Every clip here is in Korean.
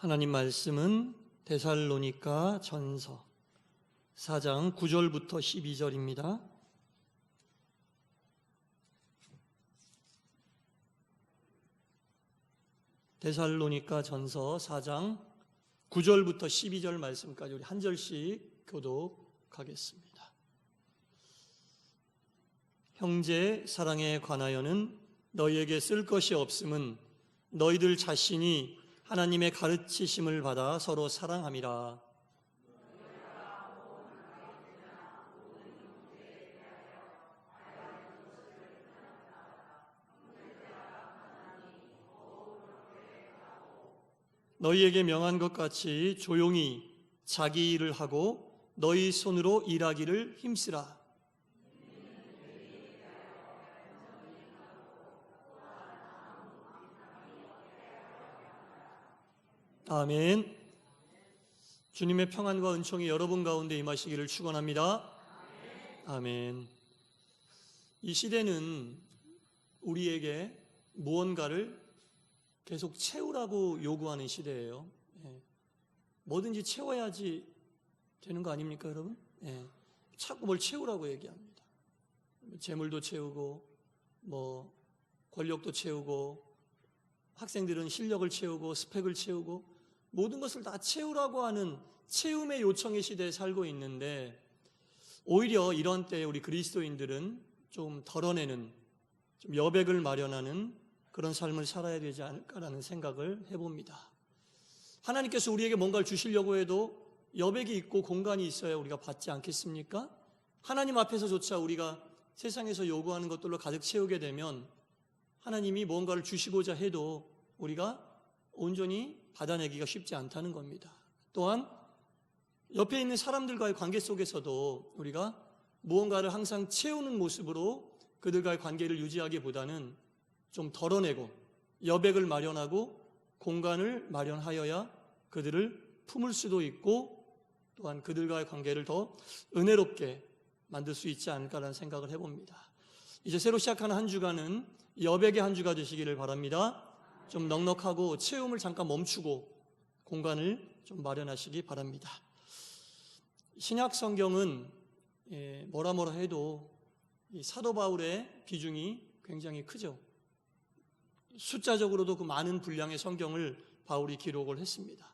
하나님 말씀은 데살로니가 전서 4장 9절부터 12절입니다. 데살로니가 전서 4장 9절부터 12절 말씀까지 우리 한 절씩 교독하겠습니다. 형제 사랑에 관하여는 너희에게 쓸 것이 없음은 너희들 자신이 하나님의 가르치심을 받아 서로 사랑함이라. 너희에게 명한 것 같이 조용히 자기 일을 하고 너희 손으로 일하기를 힘쓰라. 아멘. 주님의 평안과 은총이 여러분 가운데 임하시기를 축원합니다. 아멘. 이 시대는 우리에게 무언가를 계속 채우라고 요구하는 시대예요. 뭐든지 채워야지 되는 거 아닙니까, 여러분? 자꾸 뭘 채우라고 얘기합니다. 재물도 채우고, 권력도 채우고, 학생들은 실력을 채우고, 스펙을 채우고, 모든 것을 다 채우라고 하는 채움의 요청의 시대에 살고 있는데, 오히려 이런 때에 우리 그리스도인들은 좀 덜어내는, 좀 여백을 마련하는 그런 삶을 살아야 되지 않을까라는 생각을 해봅니다. 하나님께서 우리에게 뭔가를 주시려고 해도 여백이 있고 공간이 있어야 우리가 받지 않겠습니까? 하나님 앞에서조차 우리가 세상에서 요구하는 것들로 가득 채우게 되면 하나님이 뭔가를 주시고자 해도 우리가 온전히 받아내기가 쉽지 않다는 겁니다. 또한 옆에 있는 사람들과의 관계 속에서도 우리가 무언가를 항상 채우는 모습으로 그들과의 관계를 유지하기보다는 좀 덜어내고 여백을 마련하고 공간을 마련하여야 그들을 품을 수도 있고 또한 그들과의 관계를 더 은혜롭게 만들 수 있지 않을까라는 생각을 해봅니다. 이제 새로 시작하는 한 주간은 여백의 한 주가 되시기를 바랍니다. 좀 넉넉하고 채움을 잠깐 멈추고 공간을 좀 마련하시기 바랍니다. 신약 성경은 뭐라 해도 이 사도 바울의 비중이 굉장히 크죠. 숫자적으로도 그 많은 분량의 성경을 바울이 기록을 했습니다.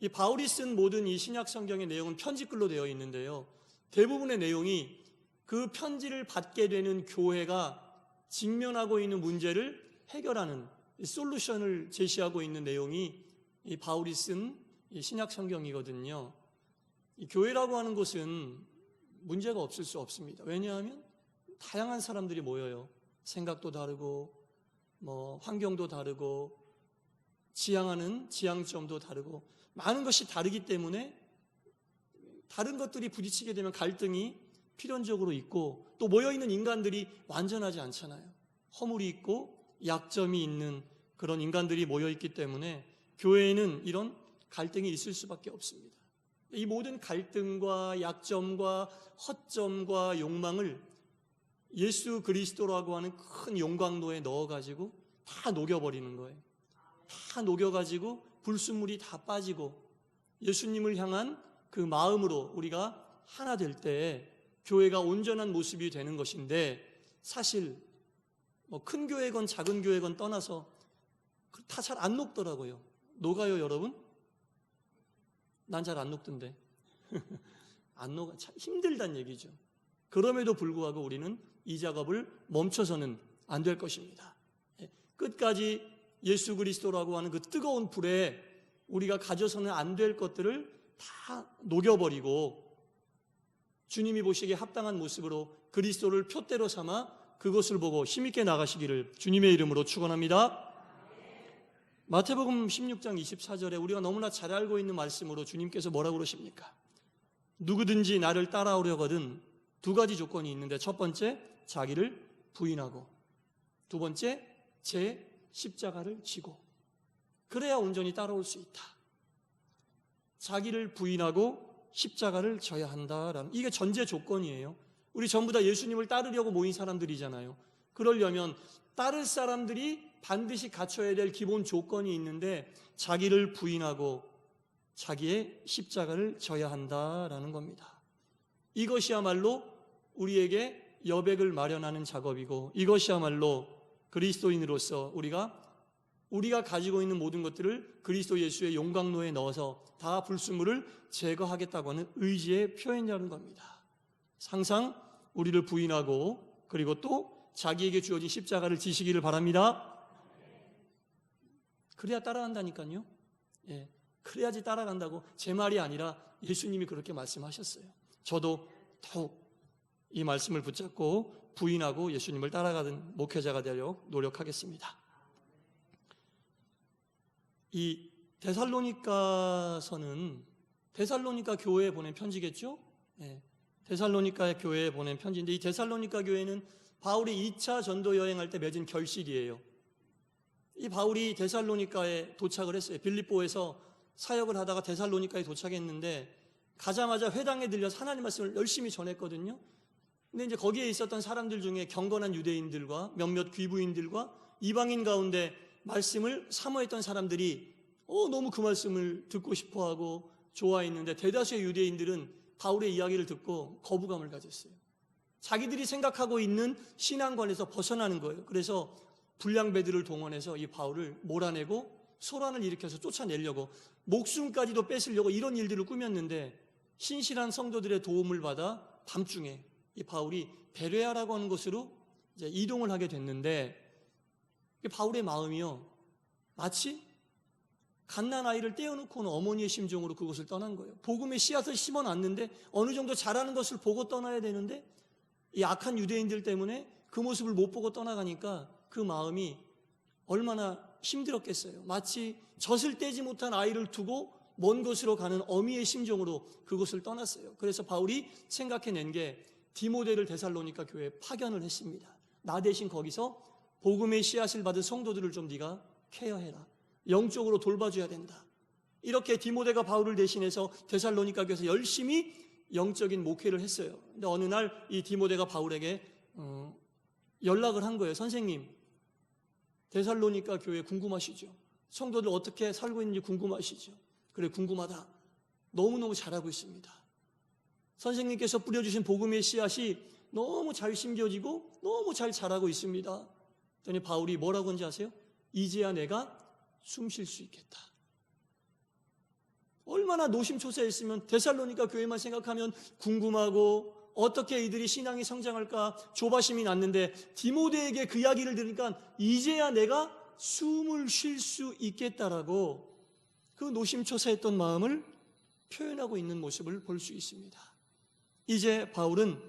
이 바울이 쓴 모든 이 신약 성경의 내용은 편지글로 되어 있는데요. 대부분의 내용이 그 편지를 받게 되는 교회가 직면하고 있는 문제를 해결하는 솔루션을 제시하고 있는 내용이 이 바울이 쓴 이 신약 성경이거든요. 이 교회라고 하는 곳은 문제가 없을 수 없습니다. 왜냐하면 다양한 사람들이 모여요. 생각도 다르고 환경도 다르고 지향하는 지향점도 다르고 많은 것이 다르기 때문에 다른 것들이 부딪히게 되면 갈등이 필연적으로 있고 또 모여있는 인간들이 완전하지 않잖아요. 허물이 있고 약점이 있는 그런 인간들이 모여있기 때문에 교회에는 이런 갈등이 있을 수밖에 없습니다. 이 모든 갈등과 약점과 허점과 욕망을 예수 그리스도라고 하는 큰 용광로에 넣어가지고 다 녹여버리는 거예요. 다 녹여가지고 불순물이 다 빠지고 예수님을 향한 그 마음으로 우리가 하나 될 때 교회가 온전한 모습이 되는 것인데 사실 큰 교회건 작은 교회건 떠나서 다 잘 안 녹더라고요. 녹아요, 여러분? 난 잘 안 녹던데. 안 녹아. 참 힘들단 얘기죠. 그럼에도 불구하고 우리는 이 작업을 멈춰서는 안 될 것입니다. 끝까지 예수 그리스도라고 하는 그 뜨거운 불에 우리가 가져서는 안 될 것들을 다 녹여버리고 주님이 보시기에 합당한 모습으로 그리스도를 표대로 삼아 그것을 보고 힘있게 나가시기를 주님의 이름으로 축원합니다. 마태복음 16장 24절에 우리가 너무나 잘 알고 있는 말씀으로 주님께서 뭐라고 그러십니까? 누구든지 나를 따라오려거든 두 가지 조건이 있는데 첫 번째 자기를 부인하고 두 번째 제 십자가를 지고 그래야 온전히 따라올 수 있다. 자기를 부인하고 십자가를 져야 한다라는 이게 전제 조건이에요. 우리 전부 다 예수님을 따르려고 모인 사람들이잖아요. 그러려면 따를 사람들이 반드시 갖춰야 될 기본 조건이 있는데 자기를 부인하고 자기의 십자가를 져야 한다라는 겁니다. 이것이야말로 우리에게 여백을 마련하는 작업이고 이것이야말로 그리스도인으로서 우리가 가지고 있는 모든 것들을 그리스도 예수의 용광로에 넣어서 다 불순물을 제거하겠다고 하는 의지의 표현이라는 겁니다. 항상 우리를 부인하고 그리고 또 자기에게 주어진 십자가를 지시기를 바랍니다. 그래야 따라간다니까요. 예, 그래야지 따라간다고. 제 말이 아니라 예수님이 그렇게 말씀하셨어요. 저도 더욱 이 말씀을 붙잡고 부인하고 예수님을 따라가는 목회자가 되려고 노력하겠습니다. 이 데살로니가서는 데살로니가 교회에 보낸 편지겠죠? 예, 데살로니가 교회에 보낸 편지인데 이 데살로니가 교회는 바울이 2차 전도 여행할 때 맺은 결실이에요. 이 바울이 데살로니가에 도착을 했어요. 빌립보에서 사역을 하다가 데살로니가에 도착했는데 가자마자 회당에 들려서 하나님 말씀을 열심히 전했거든요. 근데 이제 거기에 있었던 사람들 중에 경건한 유대인들과 몇몇 귀부인들과 이방인 가운데 말씀을 사모했던 사람들이 너무 그 말씀을 듣고 싶어하고 좋아했는데 대다수의 유대인들은 바울의 이야기를 듣고 거부감을 가졌어요. 자기들이 생각하고 있는 신앙관에서 벗어나는 거예요. 그래서 불량배들을 동원해서 이 바울을 몰아내고 소란을 일으켜서 쫓아내려고 목숨까지도 뺏으려고 이런 일들을 꾸몄는데 신실한 성도들의 도움을 받아 밤중에 이 바울이 베레아라고 하는 곳으로 이제 이동을 하게 됐는데 바울의 마음이요 마치 갓난아이를 떼어놓고 온 어머니의 심정으로 그곳을 떠난 거예요. 복음의 씨앗을 심어놨는데 어느 정도 자라는 것을 보고 떠나야 되는데 이 악한 유대인들 때문에 그 모습을 못 보고 떠나가니까 그 마음이 얼마나 힘들었겠어요. 마치 젖을 떼지 못한 아이를 두고 먼 곳으로 가는 어미의 심정으로 그곳을 떠났어요. 그래서 바울이 생각해낸 게 디모데를 데살로니가 교회에 파견을 했습니다. 나 대신 거기서 복음의 씨앗을 받은 성도들을 좀 네가 케어해라. 영적으로 돌봐줘야 된다. 이렇게 디모데가 바울을 대신해서 데살로니가 교회에서 열심히 영적인 목회를 했어요. 근데 어느 날 이 디모데가 바울에게 연락을 한 거예요. 선생님, 데살로니가 교회 궁금하시죠? 성도들 어떻게 살고 있는지 궁금하시죠? 그래, 궁금하다. 너무너무 잘하고 있습니다. 선생님께서 뿌려주신 복음의 씨앗이 너무 잘 심겨지고 너무 잘 자라고 있습니다. 그랬더니 바울이 뭐라고 하는지 아세요? 이제야 내가 숨 쉴 수 있겠다. 얼마나 노심초사했으면 데살로니가 교회만 생각하면 궁금하고 어떻게 이들이 신앙이 성장할까 조바심이 났는데 디모데에게 그 이야기를 들으니까 이제야 내가 숨을 쉴 수 있겠다라고 그 노심초사했던 마음을 표현하고 있는 모습을 볼 수 있습니다. 이제 바울은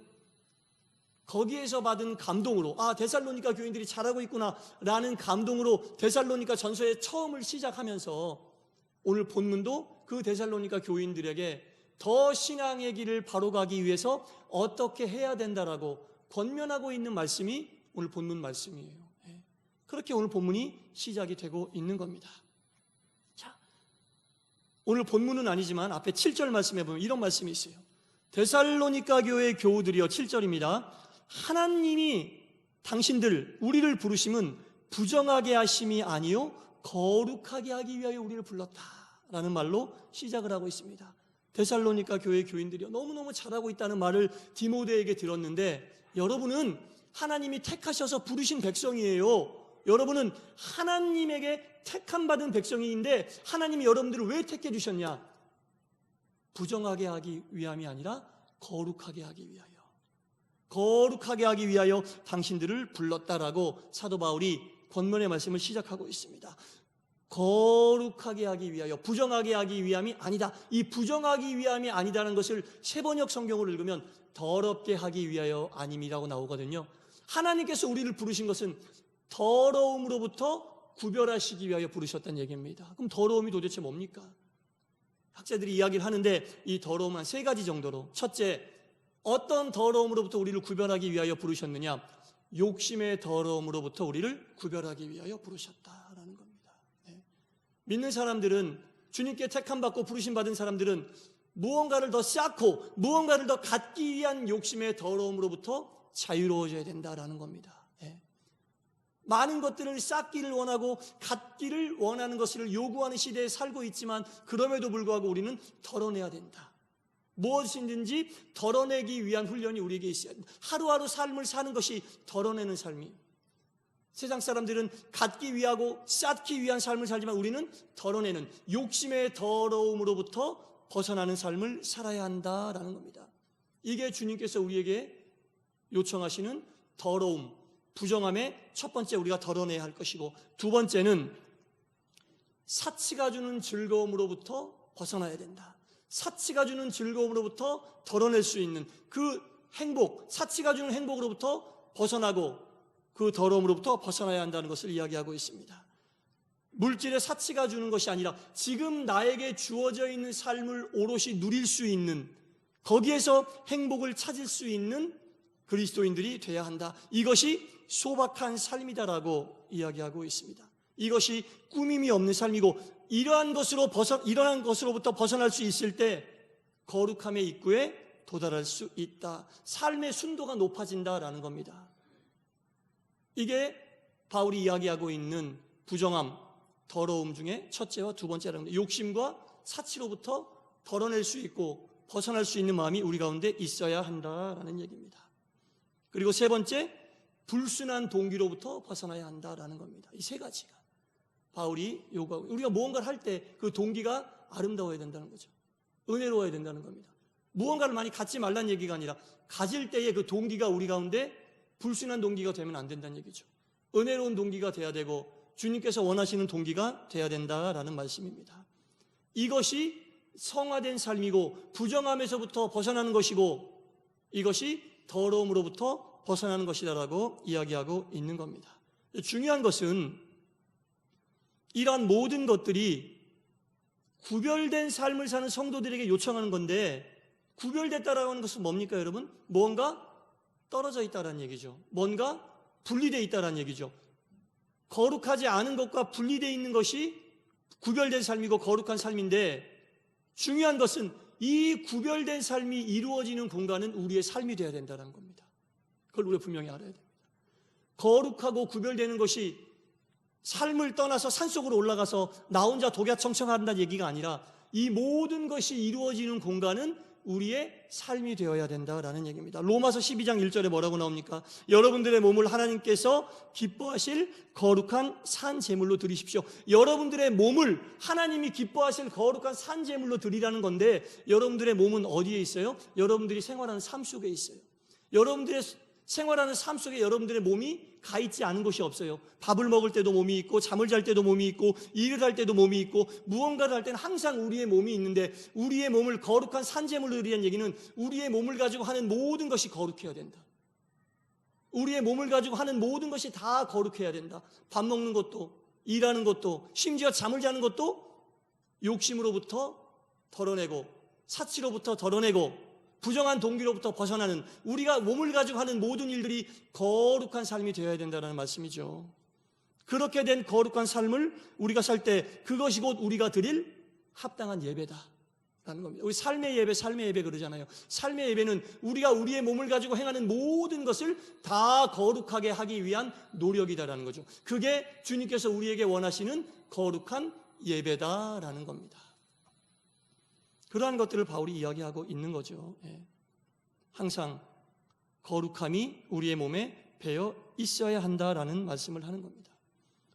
거기에서 받은 감동으로 데살로니가 교인들이 잘하고 있구나 라는 감동으로 데살로니가 전서의 처음을 시작하면서 오늘 본문도 그 데살로니가 교인들에게 더 신앙의 길을 바로 가기 위해서 어떻게 해야 된다라고 권면하고 있는 말씀이 오늘 본문 말씀이에요. 그렇게 오늘 본문이 시작이 되고 있는 겁니다. 자, 오늘 본문은 아니지만 앞에 7절 말씀에 보면 이런 말씀이 있어요. 데살로니가 교회 교우들이여 7절입니다. 하나님이 당신들 우리를 부르심은 부정하게 하심이 아니요 거룩하게 하기 위하여 우리를 불렀다라는 말로 시작을 하고 있습니다. 데살로니가 교회 교인들이요 너무너무 잘하고 있다는 말을 디모데에게 들었는데 여러분은 하나님이 택하셔서 부르신 백성이에요. 여러분은 하나님에게 택함받은 백성인데 하나님이 여러분들을 왜 택해 주셨냐? 부정하게 하기 위함이 아니라 거룩하게 하기 위하여, 거룩하게 하기 위하여 당신들을 불렀다라고 사도 바울이 권면의 말씀을 시작하고 있습니다. 거룩하게 하기 위하여, 부정하게 하기 위함이 아니다. 이 부정하기 위함이 아니다라는 것을 세번역 성경으로 읽으면 더럽게 하기 위하여 아님이라고 나오거든요. 하나님께서 우리를 부르신 것은 더러움으로부터 구별하시기 위하여 부르셨다는 얘기입니다. 그럼 더러움이 도대체 뭡니까? 학자들이 이야기를 하는데 이 더러움은 한 3가지 정도로, 첫째, 어떤 더러움으로부터 우리를 구별하기 위하여 부르셨느냐? 욕심의 더러움으로부터 우리를 구별하기 위하여 부르셨다라는 겁니다. 믿는 사람들은, 주님께 택함받고 부르심받은 사람들은 무언가를 더 쌓고 무언가를 더 갖기 위한 욕심의 더러움으로부터 자유로워져야 된다라는 겁니다. 많은 것들을 쌓기를 원하고 갖기를 원하는 것을 요구하는 시대에 살고 있지만 그럼에도 불구하고 우리는 덜어내야 된다. 무엇이든지 덜어내기 위한 훈련이 우리에게 있어야 된다. 하루하루 삶을 사는 것이 덜어내는 삶이. 세상 사람들은 갖기 위하고 쌓기 위한 삶을 살지만 우리는 덜어내는 욕심의 더러움으로부터 벗어나는 삶을 살아야 한다라는 겁니다. 이게 주님께서 우리에게 요청하시는 더러움, 부정함의 첫 번째 우리가 덜어내야 할 것이고, 두 번째는 사치가 주는 즐거움으로부터 벗어나야 된다. 사치가 주는 즐거움으로부터 덜어낼 수 있는 그 행복, 사치가 주는 행복으로부터 벗어나고 그 더러움으로부터 벗어나야 한다는 것을 이야기하고 있습니다. 물질의 사치가 주는 것이 아니라 지금 나에게 주어져 있는 삶을 오롯이 누릴 수 있는, 거기에서 행복을 찾을 수 있는 그리스도인들이 돼야 한다. 이것이 소박한 삶이다라고 이야기하고 있습니다. 이것이 꾸밈이 없는 삶이고, 이러한 것으로부터 벗어날 수 있을 때 거룩함의 입구에 도달할 수 있다. 삶의 순도가 높아진다라는 겁니다. 이게 바울이 이야기하고 있는 부정함, 더러움 중에 첫째와 두 번째라는 겁니다. 욕심과 사치로부터 덜어낼 수 있고 벗어날 수 있는 마음이 우리 가운데 있어야 한다라는 얘기입니다. 그리고 세 번째, 불순한 동기로부터 벗어나야 한다라는 겁니다. 이 세 가지가 바울이 요구하고, 우리가 무언가를 할 때 그 동기가 아름다워야 된다는 거죠. 은혜로워야 된다는 겁니다. 무언가를 많이 갖지 말라는 얘기가 아니라 가질 때의 그 동기가 우리 가운데 불순한 동기가 되면 안 된다는 얘기죠. 은혜로운 동기가 돼야 되고 주님께서 원하시는 동기가 돼야 된다라는 말씀입니다. 이것이 성화된 삶이고 부정함에서부터 벗어나는 것이고 이것이 더러움으로부터 벗어나는 것이다라고 이야기하고 있는 겁니다. 중요한 것은 이러한 모든 것들이 구별된 삶을 사는 성도들에게 요청하는 건데, 구별됐다라고 하는 것은 뭡니까 여러분? 뭔가 떨어져 있다라는 얘기죠. 뭔가 분리되어 있다라는 얘기죠. 거룩하지 않은 것과 분리되어 있는 것이 구별된 삶이고 거룩한 삶인데, 중요한 것은 이 구별된 삶이 이루어지는 공간은 우리의 삶이 되어야 된다는 겁니다. 그걸 우리가 분명히 알아야 됩니다. 거룩하고 구별되는 것이 삶을 떠나서 산속으로 올라가서 나 혼자 독야청청한다는 얘기가 아니라 이 모든 것이 이루어지는 공간은 우리의 삶이 되어야 된다라는 얘기입니다. 로마서 12장 1절에 뭐라고 나옵니까? 여러분들의 몸을 하나님께서 기뻐하실 거룩한 산 제물로 드리십시오. 여러분들의 몸을 하나님이 기뻐하실 거룩한 산 제물로 드리라는 건데, 여러분들의 몸은 어디에 있어요? 여러분들이 생활하는 삶 속에 있어요. 여러분들의 생활하는 삶 속에 여러분들의 몸이 가 있지 않은 것이 없어요. 밥을 먹을 때도 몸이 있고, 잠을 잘 때도 몸이 있고, 일을 할 때도 몸이 있고, 무언가를 할 때는 항상 우리의 몸이 있는데, 우리의 몸을 거룩한 산제물로 드리는 얘기는 우리의 몸을 가지고 하는 모든 것이 거룩해야 된다. 우리의 몸을 가지고 하는 모든 것이 다 거룩해야 된다. 밥 먹는 것도, 일하는 것도, 심지어 잠을 자는 것도 욕심으로부터 덜어내고 사치로부터 덜어내고 부정한 동기로부터 벗어나는, 우리가 몸을 가지고 하는 모든 일들이 거룩한 삶이 되어야 된다는 말씀이죠. 그렇게 된 거룩한 삶을 우리가 살 때 그것이 곧 우리가 드릴 합당한 예배다라는 겁니다. 우리 삶의 예배 그러잖아요. 삶의 예배는 우리가 우리의 몸을 가지고 행하는 모든 것을 다 거룩하게 하기 위한 노력이다라는 거죠. 그게 주님께서 우리에게 원하시는 거룩한 예배다라는 겁니다. 그러한 것들을 바울이 이야기하고 있는 거죠. 항상 거룩함이 우리의 몸에 배어 있어야 한다라는 말씀을 하는 겁니다.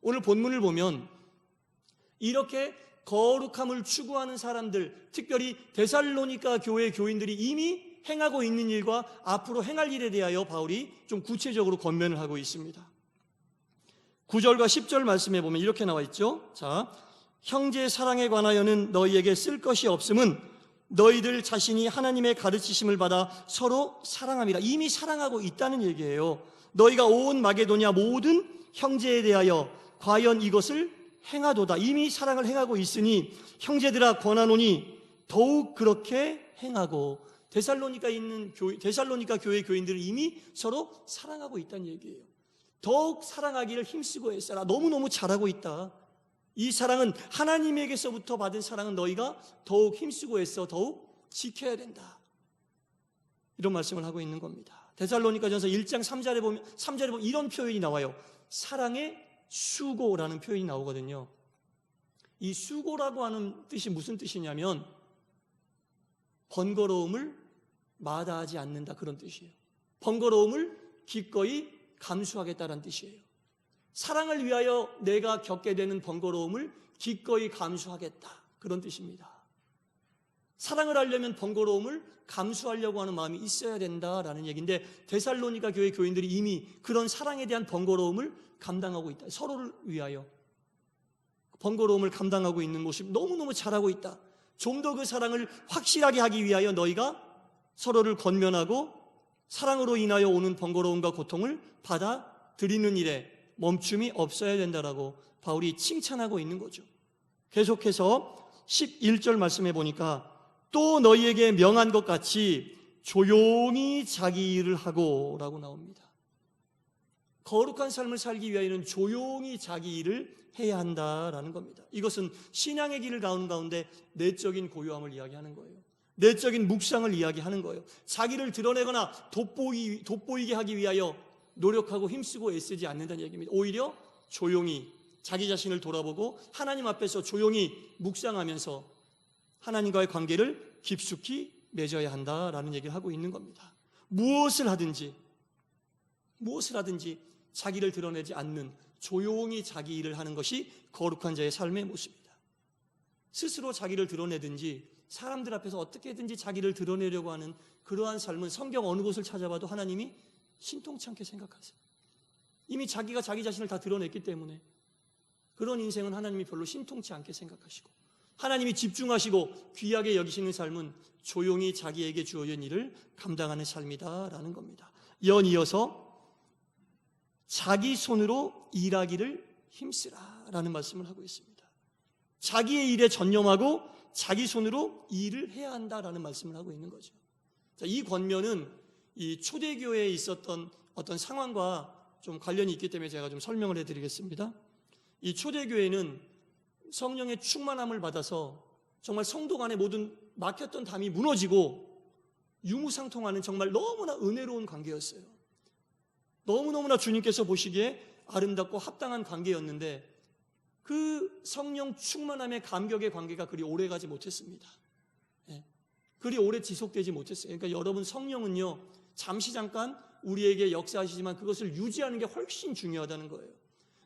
오늘 본문을 보면 이렇게 거룩함을 추구하는 사람들, 특별히 데살로니가 교회 교인들이 이미 행하고 있는 일과 앞으로 행할 일에 대하여 바울이 좀 구체적으로 권면을 하고 있습니다. 9절과 10절 말씀에 보면 이렇게 나와 있죠. 자, 형제의 사랑에 관하여는 너희에게 쓸 것이 없음은 너희들 자신이 하나님의 가르치심을 받아 서로 사랑함이라. 이미 사랑하고 있다는 얘기예요. 너희가 온 마게도냐 모든 형제에 대하여 과연 이것을 행하도다. 이미 사랑을 행하고 있으니 형제들아 권하노니 더욱 그렇게 행하고. 데살로니가 교회 교인들은 이미 서로 사랑하고 있다는 얘기예요. 더욱 사랑하기를 힘쓰고 애써라. 너무너무 잘하고 있다. 이 사랑은 하나님에게서부터 받은 사랑은 너희가 더욱 힘쓰고 애써 더욱 지켜야 된다. 이런 말씀을 하고 있는 겁니다. 데살로니가전서 1장 3절에 보면 이런 표현이 나와요. 사랑의 수고라는 표현이 나오거든요. 이 수고라고 하는 뜻이 무슨 뜻이냐면 번거로움을 마다하지 않는다, 그런 뜻이에요. 번거로움을 기꺼이 감수하겠다는 뜻이에요. 사랑을 위하여 내가 겪게 되는 번거로움을 기꺼이 감수하겠다, 그런 뜻입니다. 사랑을 하려면 번거로움을 감수하려고 하는 마음이 있어야 된다라는 얘기인데, 데살로니가 교회 교인들이 이미 그런 사랑에 대한 번거로움을 감당하고 있다. 서로를 위하여 번거로움을 감당하고 있는 모습 너무너무 잘하고 있다. 좀 더 그 사랑을 확실하게 하기 위하여 너희가 서로를 권면하고 사랑으로 인하여 오는 번거로움과 고통을 받아들이는 일에 멈춤이 없어야 된다라고 바울이 칭찬하고 있는 거죠. 계속해서 11절 말씀해 보니까 또 너희에게 명한 것 같이 조용히 자기 일을 하고 라고 나옵니다. 거룩한 삶을 살기 위하여는 조용히 자기 일을 해야 한다라는 겁니다. 이것은 신앙의 길을 가는 가운데 내적인 고요함을 이야기하는 거예요. 내적인 묵상을 이야기하는 거예요. 자기를 드러내거나 돋보이게 하기 위하여 노력하고 힘쓰고 애쓰지 않는다는 얘기입니다. 오히려 조용히 자기 자신을 돌아보고 하나님 앞에서 조용히 묵상하면서 하나님과의 관계를 깊숙이 맺어야 한다라는 얘기를 하고 있는 겁니다. 무엇을 하든지 자기를 드러내지 않는 조용히 자기 일을 하는 것이 거룩한 자의 삶의 모습입니다. 스스로 자기를 드러내든지 사람들 앞에서 어떻게든지 자기를 드러내려고 하는 그러한 삶은 성경 어느 곳을 찾아봐도 하나님이 신통치 않게 생각하세요. 이미 자기가 자기 자신을 다 드러냈기 때문에 그런 인생은 하나님이 별로 신통치 않게 생각하시고, 하나님이 집중하시고 귀하게 여기시는 삶은 조용히 자기에게 주어진 일을 감당하는 삶이다라는 겁니다. 연이어서 자기 손으로 일하기를 힘쓰라라는 말씀을 하고 있습니다. 자기의 일에 전념하고 자기 손으로 일을 해야 한다라는 말씀을 하고 있는 거죠. 자, 이 권면은 이 초대교회에 있었던 어떤 상황과 좀 관련이 있기 때문에 제가 좀 설명을 해드리겠습니다. 이 초대교회는 성령의 충만함을 받아서 정말 성도 간의 모든 막혔던 담이 무너지고 유무상통하는 정말 너무나 은혜로운 관계였어요. 너무너무나 주님께서 보시기에 아름답고 합당한 관계였는데 그 성령 충만함의 감격의 관계가 그리 오래가지 못했습니다. 그리 오래 지속되지 못했어요. 그러니까 여러분, 성령은요 잠시 잠깐 우리에게 역사하시지만 그것을 유지하는 게 훨씬 중요하다는 거예요.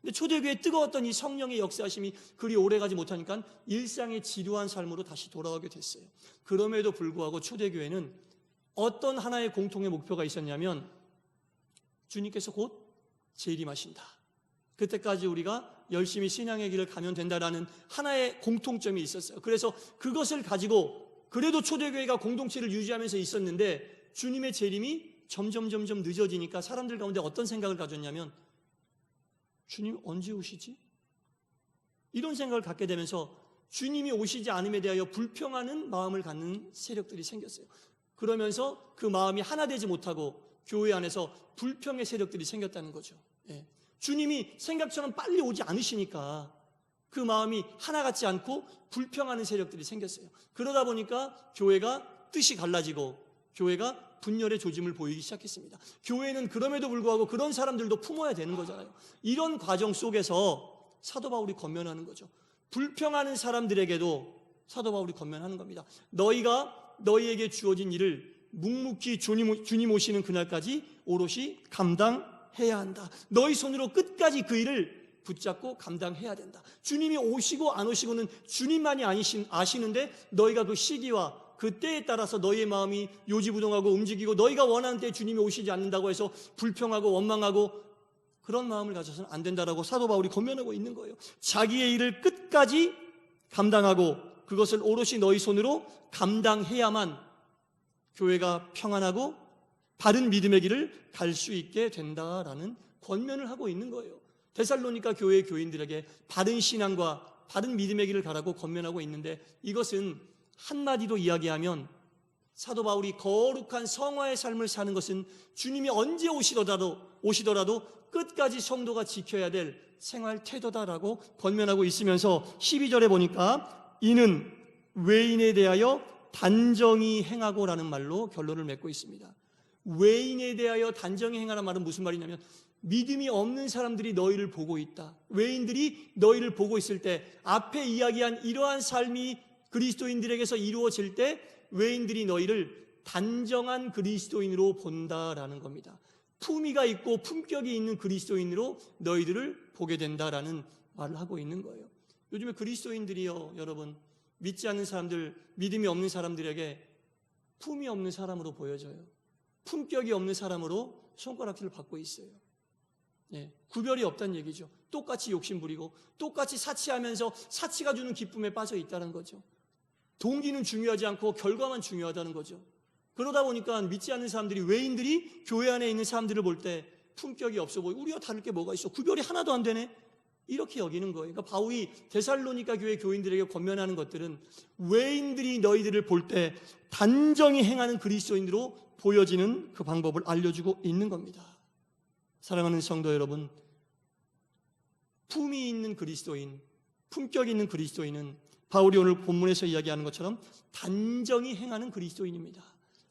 근데 초대교회에 뜨거웠던 이 성령의 역사하심이 그리 오래가지 못하니까 일상의 지루한 삶으로 다시 돌아오게 됐어요. 그럼에도 불구하고 초대교회는 어떤 하나의 공통의 목표가 있었냐면 주님께서 곧 재림하신다. 그때까지 우리가 열심히 신앙의 길을 가면 된다라는 하나의 공통점이 있었어요. 그래서 그것을 가지고 그래도 초대교회가 공동체를 유지하면서 있었는데 주님의 재림이 점점 늦어지니까 사람들 가운데 어떤 생각을 가졌냐면 주님 언제 오시지? 이런 생각을 갖게 되면서 주님이 오시지 않음에 대하여 불평하는 마음을 갖는 세력들이 생겼어요. 그러면서 그 마음이 하나 되지 못하고 교회 안에서 불평의 세력들이 생겼다는 거죠. 주님이 생각처럼 빨리 오지 않으시니까 그 마음이 하나 같지 않고 불평하는 세력들이 생겼어요. 그러다 보니까 교회가 뜻이 갈라지고 교회가 분열의 조짐을 보이기 시작했습니다. 교회는 그럼에도 불구하고 그런 사람들도 품어야 되는 거잖아요. 이런 과정 속에서 사도 바울이 권면하는 거죠. 불평하는 사람들에게도 사도 바울이 권면하는 겁니다. 너희가 너희에게 주어진 일을 묵묵히 주님 오시는 그날까지 오롯이 감당해야 한다. 너희 손으로 끝까지 그 일을 붙잡고 감당해야 된다. 주님이 오시고 안 오시고는 주님만이 아시는데 너희가 그 시기와 그 때에 따라서 너희의 마음이 요지부동하고 움직이고 너희가 원하는 때에 주님이 오시지 않는다고 해서 불평하고 원망하고 그런 마음을 가져서는 안 된다라고 사도 바울이 권면하고 있는 거예요. 자기의 일을 끝까지 감당하고 그것을 오롯이 너희 손으로 감당해야만 교회가 평안하고 바른 믿음의 길을 갈 수 있게 된다라는 권면을 하고 있는 거예요. 데살로니가 교회의 교인들에게 바른 신앙과 바른 믿음의 길을 가라고 권면하고 있는데 이것은 한마디로 이야기하면 사도 바울이 거룩한 성화의 삶을 사는 것은 주님이 언제 오시더라도 끝까지 성도가 지켜야 될 생활 태도다라고 권면하고 있으면서 12절에 보니까 이는 외인에 대하여 단정히 행하고라는 말로 결론을 맺고 있습니다. 외인에 대하여 단정히 행하라는 말은 무슨 말이냐면 믿음이 없는 사람들이 너희를 보고 있다. 외인들이 너희를 보고 있을 때 앞에 이야기한 이러한 삶이 그리스도인들에게서 이루어질 때 외인들이 너희를 단정한 그리스도인으로 본다라는 겁니다. 품위가 있고 품격이 있는 그리스도인으로 너희들을 보게 된다라는 말을 하고 있는 거예요. 요즘에 그리스도인들이요, 여러분, 믿지 않는 사람들, 믿음이 없는 사람들에게 품이 없는 사람으로 보여져요. 품격이 없는 사람으로 손가락질을 받고 있어요. 네, 구별이 없다는 얘기죠. 똑같이 욕심부리고 똑같이 사치하면서 사치가 주는 기쁨에 빠져 있다는 거죠. 동기는 중요하지 않고 결과만 중요하다는 거죠. 그러다 보니까 믿지 않는 사람들이, 외인들이 교회 안에 있는 사람들을 볼 때 품격이 없어 보이고 우리와 다를 게 뭐가 있어? 구별이 하나도 안 되네? 이렇게 여기는 거예요. 그러니까 바울이 데살로니가 교회 교인들에게 권면하는 것들은 외인들이 너희들을 볼 때 단정히 행하는 그리스도인으로 보여지는 그 방법을 알려주고 있는 겁니다. 사랑하는 성도 여러분, 품이 있는 그리스도인, 품격 있는 그리스도인은 바울이 오늘 본문에서 이야기하는 것처럼 단정히 행하는 그리스도인입니다.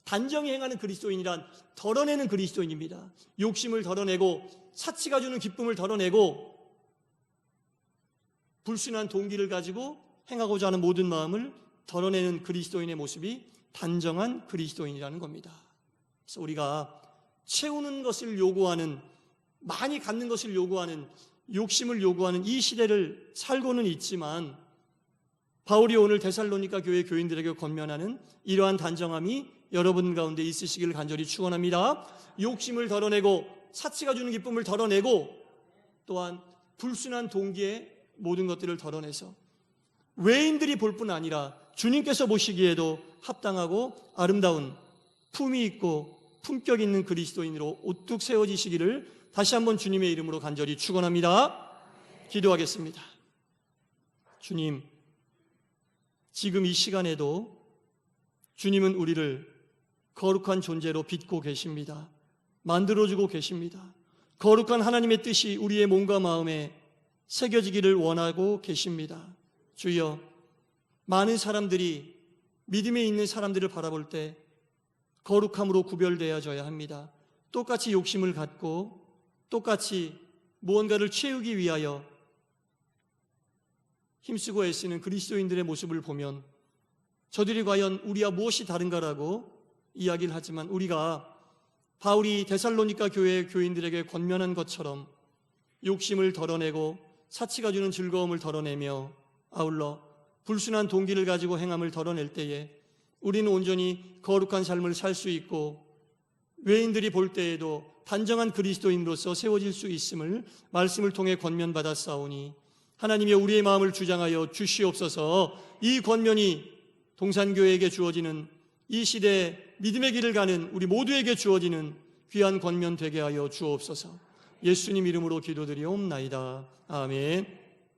단정히 행하는 그리스도인이란 덜어내는 그리스도인입니다. 욕심을 덜어내고 사치가 주는 기쁨을 덜어내고 불순한 동기를 가지고 행하고자 하는 모든 마음을 덜어내는 그리스도인의 모습이 단정한 그리스도인이라는 겁니다. 그래서 우리가 채우는 것을 요구하는, 많이 갖는 것을 요구하는, 욕심을 요구하는 이 시대를 살고는 있지만 바울이 오늘 데살로니가 교회 교인들에게 권면하는 이러한 단정함이 여러분 가운데 있으시기를 간절히 축원합니다. 욕심을 덜어내고 사치가 주는 기쁨을 덜어내고 또한 불순한 동기의 모든 것들을 덜어내서 외인들이 볼 뿐 아니라 주님께서 보시기에도 합당하고 아름다운 품이 있고 품격 있는 그리스도인으로 우뚝 세워지시기를 다시 한번 주님의 이름으로 간절히 축원합니다. 기도하겠습니다. 주님, 지금 이 시간에도 주님은 우리를 거룩한 존재로 빚고 계십니다. 만들어주고 계십니다. 거룩한 하나님의 뜻이 우리의 몸과 마음에 새겨지기를 원하고 계십니다. 주여, 많은 사람들이 믿음에 있는 사람들을 바라볼 때 거룩함으로 구별되어져야 합니다. 똑같이 욕심을 갖고 똑같이 무언가를 채우기 위하여 힘쓰고 애쓰는 그리스도인들의 모습을 보면 저들이 과연 우리와 무엇이 다른가라고 이야기를 하지만 우리가 바울이 데살로니가 교회 교인들에게 권면한 것처럼 욕심을 덜어내고 사치가 주는 즐거움을 덜어내며 아울러 불순한 동기를 가지고 행함을 덜어낼 때에 우리는 온전히 거룩한 삶을 살 수 있고 외인들이 볼 때에도 단정한 그리스도인으로서 세워질 수 있음을 말씀을 통해 권면받았사오니 하나님이 우리의 마음을 주장하여 주시옵소서. 이 권면이 동산교회에게 주어지는 이 시대에 믿음의 길을 가는 우리 모두에게 주어지는 귀한 권면 되게 하여 주옵소서. 예수님 이름으로 기도드리옵나이다. 아멘.